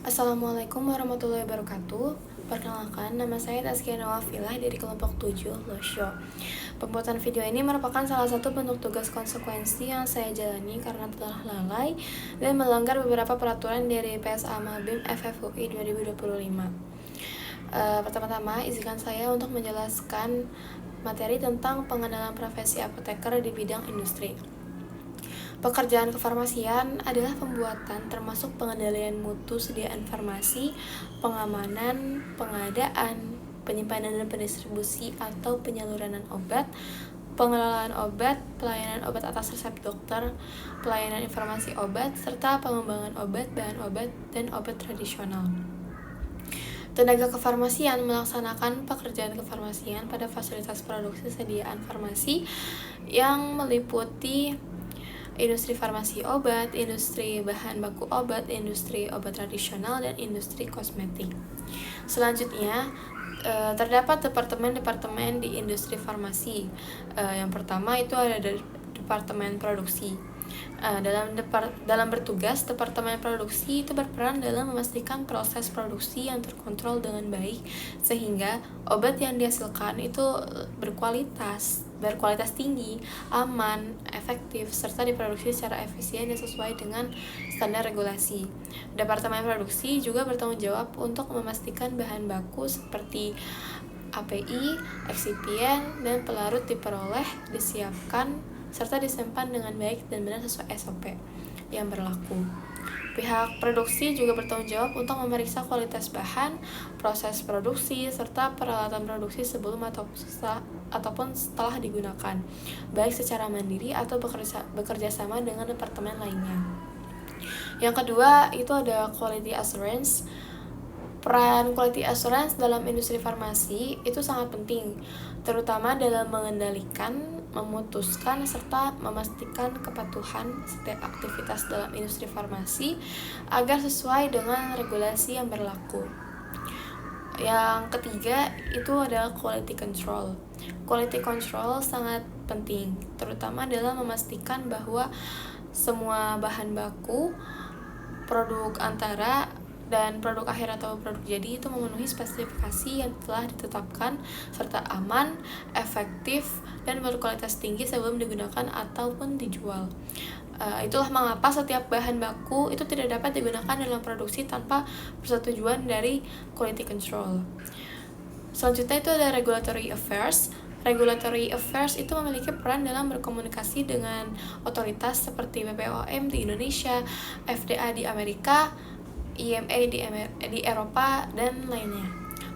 Assalamualaikum warahmatullahi wabarakatuh. Perkenalkan, nama saya Taskia Nawafilah dari kelompok 7 Losyo. Pembuatan video ini merupakan salah satu bentuk tugas konsekuensi yang saya jalani karena telah lalai dan melanggar beberapa peraturan dari PSA Mabim FFUI 2025. Pertama-tama, izinkan saya untuk menjelaskan materi tentang pengenalan profesi apoteker di bidang industri. Pekerjaan kefarmasian adalah pembuatan termasuk pengendalian mutu sediaan farmasi, pengamanan, pengadaan, penyimpanan dan pendistribusi atau penyaluran obat, pengelolaan obat, pelayanan obat atas resep dokter, pelayanan informasi obat, serta pengembangan obat, bahan obat, dan obat tradisional. Tenaga kefarmasian melaksanakan pekerjaan kefarmasian pada fasilitas produksi sediaan farmasi yang meliputi industri farmasi obat, industri bahan baku obat, industri obat tradisional, dan industri kosmetik. Selanjutnya, terdapat departemen-departemen di industri farmasi. Yang pertama itu ada departemen produksi. Dalam bertugas, departemen produksi itu berperan dalam memastikan proses produksi yang terkontrol dengan baik sehingga obat yang dihasilkan itu berkualitas tinggi, aman, efektif, serta diproduksi secara efisien dan sesuai dengan standar regulasi. Departemen produksi juga bertanggung jawab untuk memastikan bahan baku seperti API, eksipien, dan pelarut diperoleh, disiapkan, serta disimpan dengan baik dan benar sesuai SOP yang berlaku. Pihak produksi juga bertanggung jawab untuk memeriksa kualitas bahan, proses produksi, serta peralatan produksi sebelum ataupun setelah digunakan, baik secara mandiri atau bekerja sama dengan departemen lainnya. Yang kedua, itu ada quality assurance. Peran quality assurance dalam industri farmasi itu sangat penting, terutama dalam mengendalikan, memutuskan, serta memastikan kepatuhan setiap aktivitas dalam industri farmasi agar sesuai dengan regulasi yang berlaku. Yang ketiga itu adalah quality control. Quality control sangat penting, terutama dalam memastikan bahwa semua bahan baku, produk antara, dan produk akhir atau produk jadi itu memenuhi spesifikasi yang telah ditetapkan serta aman, efektif, dan berkualitas tinggi sebelum digunakan ataupun dijual. Itulah mengapa setiap bahan baku itu tidak dapat digunakan dalam produksi tanpa persetujuan dari quality control. Selanjutnya itu ada regulatory affairs. Regulatory affairs itu memiliki peran dalam berkomunikasi dengan otoritas seperti BPOM di Indonesia, FDA di Amerika, EMA di Eropa, dan lainnya,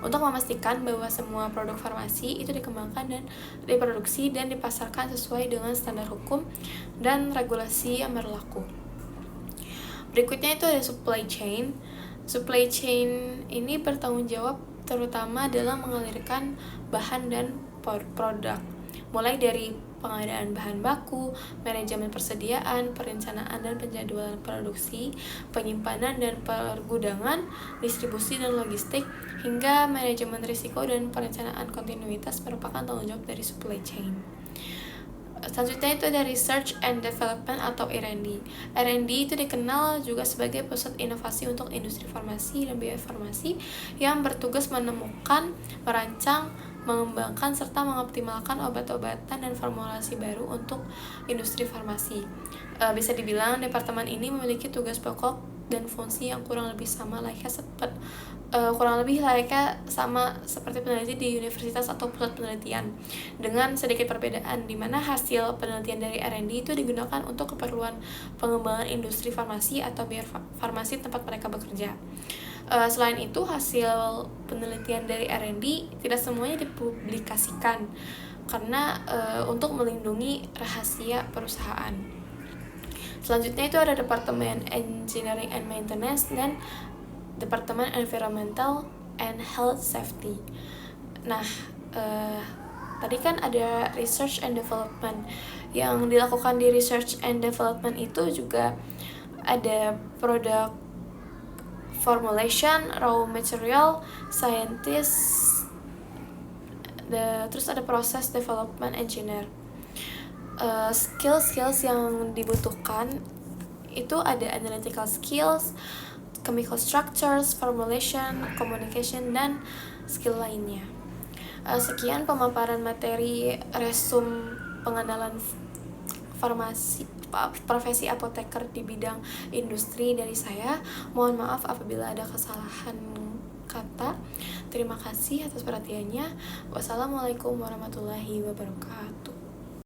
untuk memastikan bahwa semua produk farmasi itu dikembangkan dan diproduksi dan dipasarkan sesuai dengan standar hukum dan regulasi yang berlaku. Berikutnya itu ada supply chain. Supply chain ini bertanggung jawab terutama dalam mengalirkan bahan dan produk, mulai dari pengadaan bahan baku, manajemen persediaan, perencanaan dan penjadwalan produksi, penyimpanan dan pergudangan, distribusi dan logistik, hingga manajemen risiko dan perencanaan kontinuitas merupakan tanggung jawab dari supply chain. Selanjutnya itu ada Research and Development atau R&D. R&D itu dikenal juga sebagai pusat inovasi untuk industri farmasi dan biofarmasi yang bertugas menemukan, merancang, mengembangkan, serta mengoptimalkan obat-obatan dan formulasi baru untuk industri farmasi. Bisa dibilang departemen ini memiliki tugas pokok dan fungsi yang kurang lebih layaknya sama seperti peneliti di universitas atau pusat penelitian, dengan sedikit perbedaan di mana hasil penelitian dari R&D itu digunakan untuk keperluan pengembangan industri farmasi atau biofarmasi tempat mereka bekerja. Selain itu, hasil penelitian dari R&D tidak semuanya dipublikasikan karena untuk melindungi rahasia perusahaan. Selanjutnya itu ada Departemen Engineering and Maintenance dan Departemen Environmental and Health Safety. Nah, tadi kan ada Research and Development. Yang dilakukan di Research and Development itu juga ada product formulation, raw material, scientist, terus ada proses development engineer. Skills yang dibutuhkan itu ada analytical skills, chemical structures, formulation, communication, dan skill lainnya. Sekian pemaparan materi resum pengenalan profesi apoteker di bidang industri dari saya. Mohon maaf apabila ada kesalahan kata. Terima kasih atas perhatiannya. Wassalamualaikum warahmatullahi wabarakatuh.